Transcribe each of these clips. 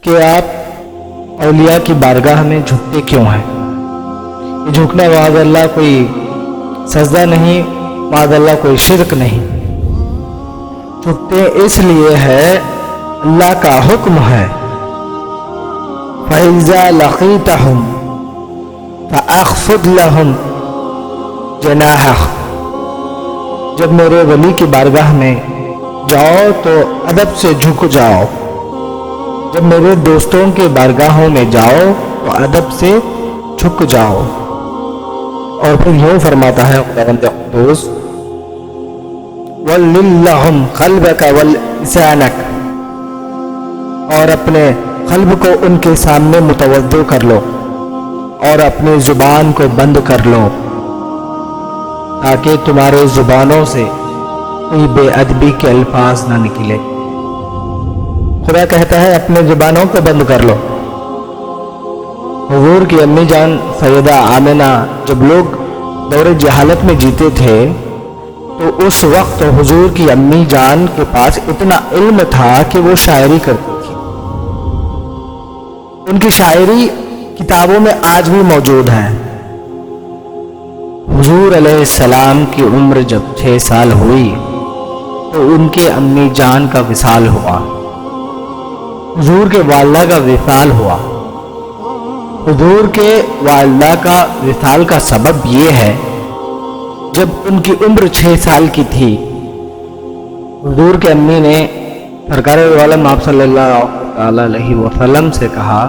کہ آپ اولیاء کی بارگاہ میں جھکتے کیوں ہیں؟ یہ جھکنا معاذ اللہ کوئی سجدہ نہیں، معاذ اللہ کوئی شرک نہیں. جھکتے اس لیے ہے اللہ کا حکم ہے فَإِذَا لَقِيتَهُمْ فَأَخْفِضْ لَهُمْ جَنَاحَكَ. جب میرے ولی کی بارگاہ میں جاؤ تو ادب سے جھک جاؤ. جب میرے دوستوں کے بارگاہوں میں جاؤ تو ادب سے جھک جاؤ. اور پھر یوں فرماتا ہے خداوند قدوس وَلِلَّهُمْ قَلْبَكَ وَلِسَانَكَ، اور اپنے قلب کو ان کے سامنے متوجہ کر لو اور اپنی زبان کو بند کر لو تاکہ تمہارے زبانوں سے کوئی بے ادبی کے الفاظ نہ نکلے. خدا کہتا ہے اپنے زبانوں کو بند کر لو. حضور کی امی جان سیدہ آمنہ جب لوگ دور جہالت میں جیتے تھے تو اس وقت حضور کی امی جان کے پاس اتنا علم تھا کہ وہ شاعری کرتی تھی. ان کی شاعری کتابوں میں آج بھی موجود ہے. حضور علیہ السلام کی عمر جب 6 سال ہوئی تو ان کے امی جان کا وصال ہوا. حضور کے والدہ کا وصال ہوا. حضور کے والدہ کا وصال کا سبب یہ ہے جب ان کی عمر 6 سال کی تھی حضور کے امی نے سرکار عالم آپ صلی اللہ علیہ وسلم سے کہا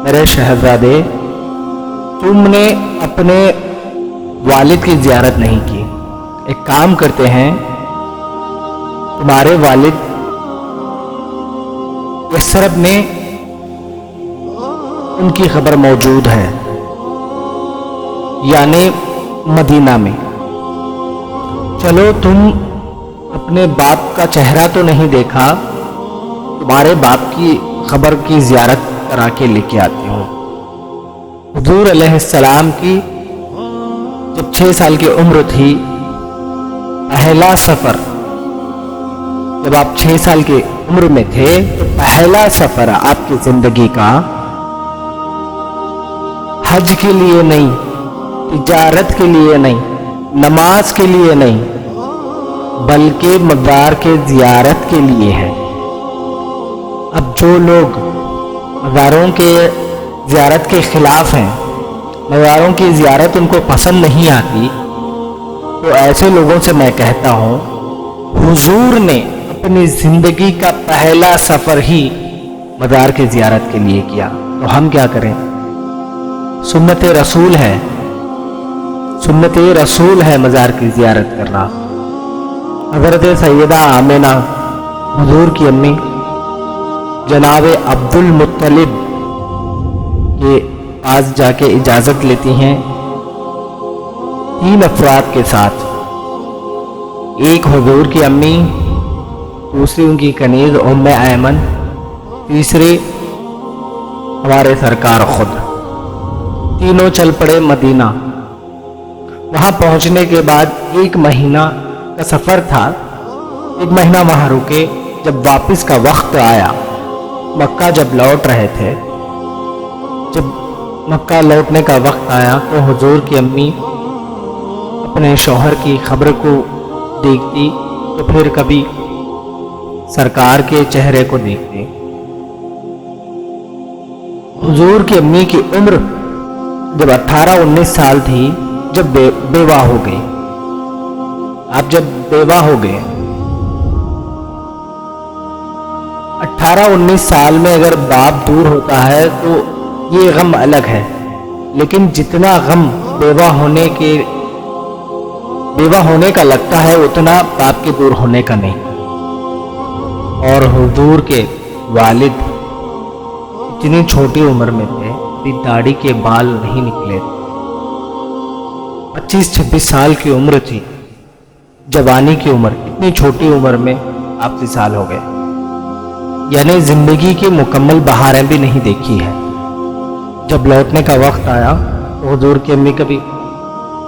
میرے شہزادے تم نے اپنے والد کی زیارت نہیں کی. ایک کام کرتے ہیں تمہارے والد یثرب میں ان کی خبر موجود ہے یعنی مدینہ میں. چلو تم اپنے باپ کا چہرہ تو نہیں دیکھا، تمہارے باپ کی خبر کی زیارت کرا کے لے کے آتے ہوں. حضور علیہ السلام کی جب 6 سال کی عمر تھی پہلا سفر، جب آپ 6 سال کی عمر میں تھے تو پہلا سفر آپ کی زندگی کا حج کے لیے نہیں، تجارت کے لیے نہیں، نماز کے لیے نہیں، بلکہ مزار کے زیارت کے لیے ہے. اب جو لوگ مزاروں کے زیارت کے خلاف ہیں، مزاروں کی زیارت ان کو پسند نہیں آتی، تو ایسے لوگوں سے میں کہتا ہوں حضور نے اپنی زندگی کا پہلا سفر ہی مزار کی زیارت کے لیے کیا، تو ہم کیا کریں؟ سنت رسول ہے، سنت رسول ہے مزار کی زیارت کرنا. حضرت سیدہ آمنہ حضور کی امی جناب عبد المطلب کے پاس جا کے اجازت لیتی ہیں 3 افراد کے ساتھ. ایک حضور کی امی، دوسری ان کی کنیز ام ایمن، تیسری ہمارے سرکار خود. تینوں چل پڑے مدینہ. وہاں پہنچنے کے بعد 1 مہینہ کا سفر تھا. 1 مہینہ وہاں رکے. جب واپس کا وقت آیا، مکہ جب لوٹ رہے تھے، جب مکہ لوٹنے کا وقت آیا تو حضور کی امی اپنے شوہر کی خبر کو دیکھتی تو پھر کبھی سرکار کے چہرے کو دیکھتے. حضور کی امی کی عمر جب 18-19 سال تھی جب بیوہ ہو گئی. آپ جب بیوہ ہو گئے 18-19 سال میں اگر باپ دور ہوتا ہے تو یہ غم الگ ہے، لیکن جتنا غم بیوہ ہونے کا لگتا ہے اتنا باپ کے دور ہونے کا نہیں. اور حضور کے والد اتنی چھوٹی عمر میں تھے، داڑھی کے بال نہیں نکلے تھے. 25-26 سال کی عمر تھی، جوانی کی عمر. اتنی چھوٹی عمر میں آپ وصال ہو گئے، یعنی زندگی کی مکمل بہاریں بھی نہیں دیکھی ہے. جب لوٹنے کا وقت آیا تو حضور کی امی کبھی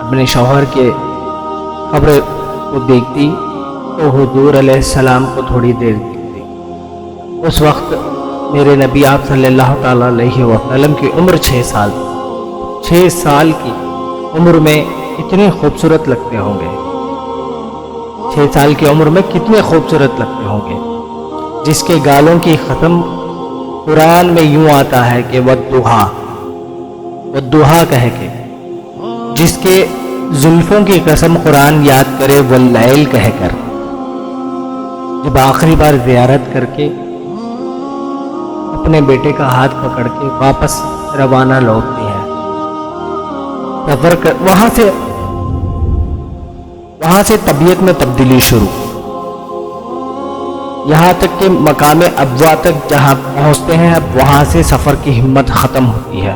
اپنے شوہر کے قبر کو دیکھتی تو حضور علیہ السلام کو تھوڑی دیر دیکھتی. اس وقت میرے نبی آپ صلی اللہ تعالیٰ علیہ وسلم کی عمر 6 سال، 6 سال کی عمر میں کتنے خوبصورت لگتے ہوں گے، 6 سال کی عمر میں کتنے خوبصورت لگتے ہوں گے، جس کے گالوں کی ختم قرآن میں یوں آتا ہے کہ والضحیٰ، والضحیٰ کہہ کے، جس کے زلفوں کی قسم قرآن یاد کرے واللیل کہہ کر، جب آخری بار زیارت کر کے اپنے بیٹے کا ہاتھ پکڑ کے واپس روانہ لوٹتی ہے، سفر کر وہاں سے طبیعت میں تبدیلی شروع، یہاں تک کہ مقام ابوا تک جہاں پہنچتے ہیں، اب وہاں سے سفر کی ہمت ختم ہوتی ہے۔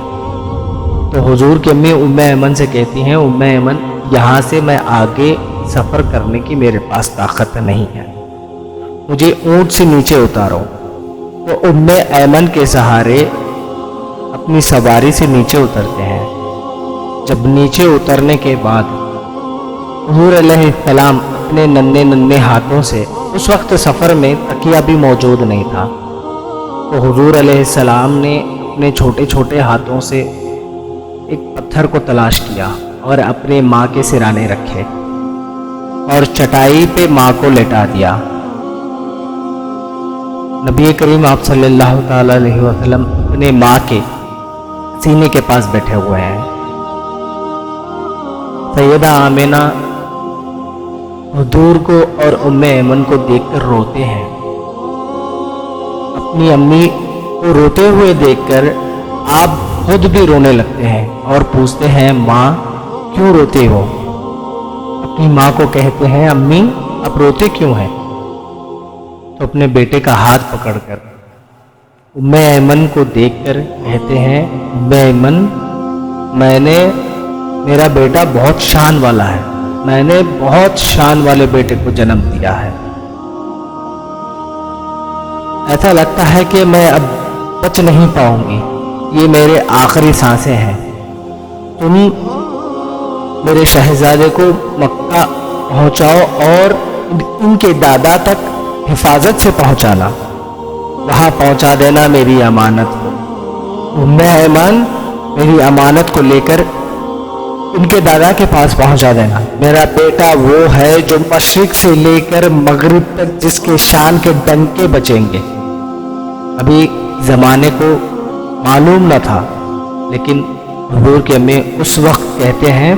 تو حضور کی امی ام ایمن سے کہتی ہیں، ام ایمن یہاں سے میں آگے سفر کرنے کی میرے پاس طاقت نہیں ہے، مجھے اونٹ سے نیچے اتارو۔ تو ام ایمن کے سہارے اپنی سواری سے نیچے اترتے ہیں۔ جب نیچے اترنے کے بعد حضور علیہ السلام اپنے ننھے ہاتھوں سے، اس وقت سفر میں تکیہ بھی موجود نہیں تھا، تو حضور علیہ السلام نے اپنے چھوٹے چھوٹے ہاتھوں سے ایک پتھر کو تلاش کیا اور اپنے ماں کے سرانے رکھے اور چٹائی پہ ماں کو لٹا دیا۔ نبی کریم آپ صلی اللہ تعالی علیہ وسلم اپنے ماں کے سینے کے پاس بیٹھے ہوئے ہیں۔ سیدہ آمینہ حضور کو اور ام ایمن کو دیکھ کر روتے ہیں، اپنی امی کو روتے ہوئے دیکھ کر آپ خود بھی رونے لگتے ہیں اور پوچھتے ہیں، ماں کیوں روتے ہو؟ اپنی ماں کو کہتے ہیں، امی آپ روتے کیوں ہیں؟ تو اپنے بیٹے کا ہاتھ پکڑ کر ام ایمن کو دیکھ کر کہتے ہیں، ام ایمن میرا بیٹا بہت شان والا ہے، میں نے بہت شان والے بیٹے کو جنم دیا ہے، ایسا لگتا ہے کہ میں اب بچ نہیں پاؤں گی، یہ میرے آخری سانسیں ہیں، تم میرے شہزادے کو مکہ پہنچاؤ اور ان کے دادا تک حفاظت سے پہنچانا، وہاں پہنچا دینا میری امانت کو۔ ام ایمن میری امانت کو لے کر ان کے دادا کے پاس پہنچا دینا، میرا بیٹا وہ ہے جو مشرق سے لے کر مغرب تک جس کے شان کے ڈنکے بچیں گے۔ ابھی زمانے کو معلوم نہ تھا، لیکن حضور کے امی اس وقت کہتے ہیں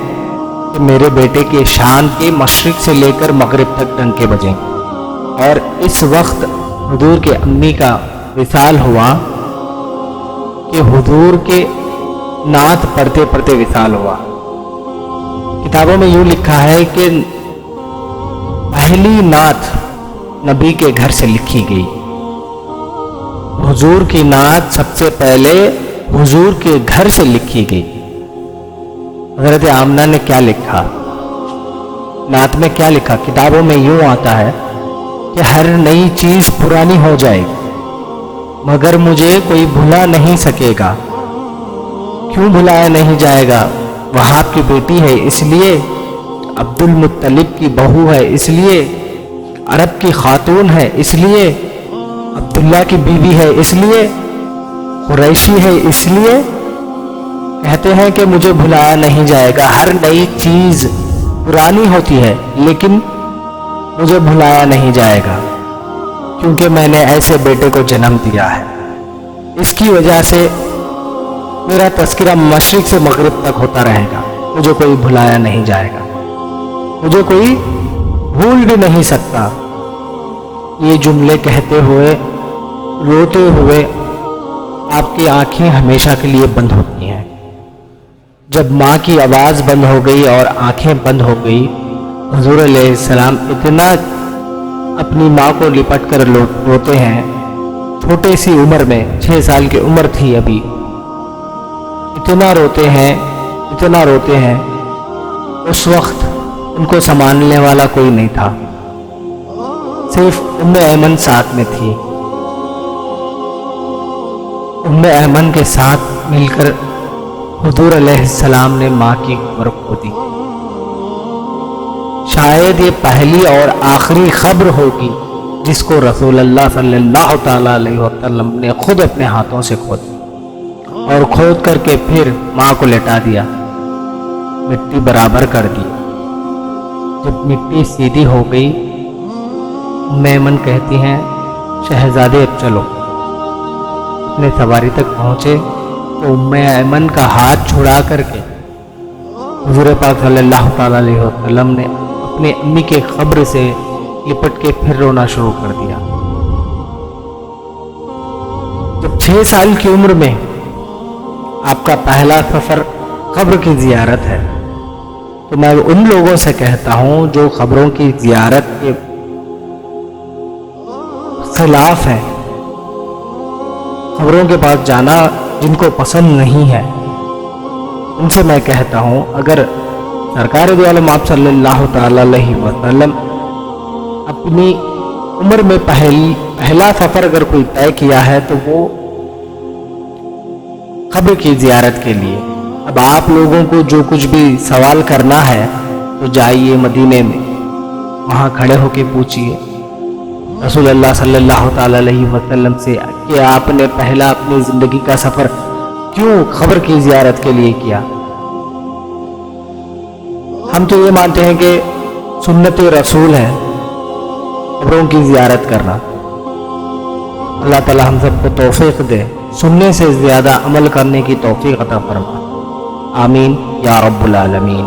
کہ میرے بیٹے کے شان کے مشرق سے لے کر مغرب تک ڈنکے بجیں گے۔ اور اس وقت حضور کے امی کا وصال ہوا کہ حضور کے نعت پڑھتے پڑھتے وصال ہوا۔ کتابوں میں یوں لکھا ہے کہ پہلی نعت نبی کے گھر سے لکھی گئی، حضور کی نعت سب سے پہلے حضور کے گھر سے لکھی گئی۔ حضرت آمنہ نے کیا لکھا، نعت میں کیا لکھا؟ کتابوں میں یوں آتا ہے کہ ہر نئی چیز پرانی ہو جائے گی مگر مجھے کوئی بھلا نہیں سکے گا۔ کیوں بھلایا نہیں جائے گا؟ وہاب کی بیٹی ہے اس لیے، عبد المطلب کی بہو ہے اس لیے، عرب کی خاتون ہے اس لیے، عبداللہ کی بیوی ہے اس لیے، قریشی ہے اس لیے، کہتے ہیں کہ مجھے بھلایا نہیں جائے گا۔ ہر نئی چیز پرانی ہوتی ہے لیکن مجھے بھلایا نہیں جائے گا، کیونکہ میں نے ایسے بیٹے کو جنم دیا ہے، اس کی وجہ سے میرا تذکرہ مشرق سے مغرب تک ہوتا رہے گا، مجھے کوئی بھلایا نہیں جائے گا، مجھے کوئی بھول بھی نہیں سکتا۔ یہ جملے کہتے ہوئے روتے ہوئے آپ کی آنکھیں ہمیشہ کے لیے بند ہوتی ہیں۔ جب ماں کی آواز بند ہو گئی اور آنکھیں بند ہو گئی، حضور علیہ السلام اتنا اپنی ماں کو لپٹ کر روتے ہیں، چھوٹے سی عمر میں 6 سال کی عمر تھی ابھی، اتنا روتے ہیں، اس وقت ان کو سنبھالنے والا کوئی نہیں تھا، صرف ام ایمن ساتھ میں تھی۔ ام ایمن کے ساتھ مل کر حضور علیہ السلام نے ماں کی قبر کھو دی۔ شاید یہ پہلی اور آخری خبر ہوگی جس کو رسول اللہ صلی اللہ تعالیٰ علیہ وسلم نے خود اپنے ہاتھوں سے کھود اور کھود کر کے پھر ماں کو لٹا دیا، مٹی برابر کر دی۔ جب مٹی سیدھی ہو گئی، ام ایمن کہتی ہیں شہزادے اب چلو۔ اپنے سواری تک پہنچے تو ام ایمن کا ہاتھ چھڑا کر کے حضور پاک صلی اللہ تعالیٰ علیہ وسلم نے اپنے امی کے قبر سے لپٹ کے پھر رونا شروع کر دیا۔ جب 6 سال کی عمر میں آپ کا پہلا سفر قبر کی زیارت ہے، تو میں ان لوگوں سے کہتا ہوں جو قبروں کی زیارت کے خلاف ہے، قبروں کے پاس جانا جن کو پسند نہیں ہے، ان سے میں کہتا ہوں اگر سرکار دو عالم آپ صلی اللہ تعالی علیہ وسلم اپنی عمر میں پہلا سفر اگر کوئی طے کیا ہے تو وہ قبر کی زیارت کے لیے۔ اب آپ لوگوں کو جو کچھ بھی سوال کرنا ہے تو جائیے مدینے میں، وہاں کھڑے ہو کے پوچھئے رسول اللہ صلی اللہ تعالی علیہ وسلم سے کہ آپ نے پہلا اپنی زندگی کا سفر کیوں قبر کی زیارت کے لیے کیا۔ ہم تو یہ مانتے ہیں کہ سنت رسول ہے قبروں کی زیارت کرنا۔ اللہ تعالی ہم سب کو توفیق دے، سننے سے زیادہ عمل کرنے کی توفیق عطا فرما، آمین یا رب العالمین۔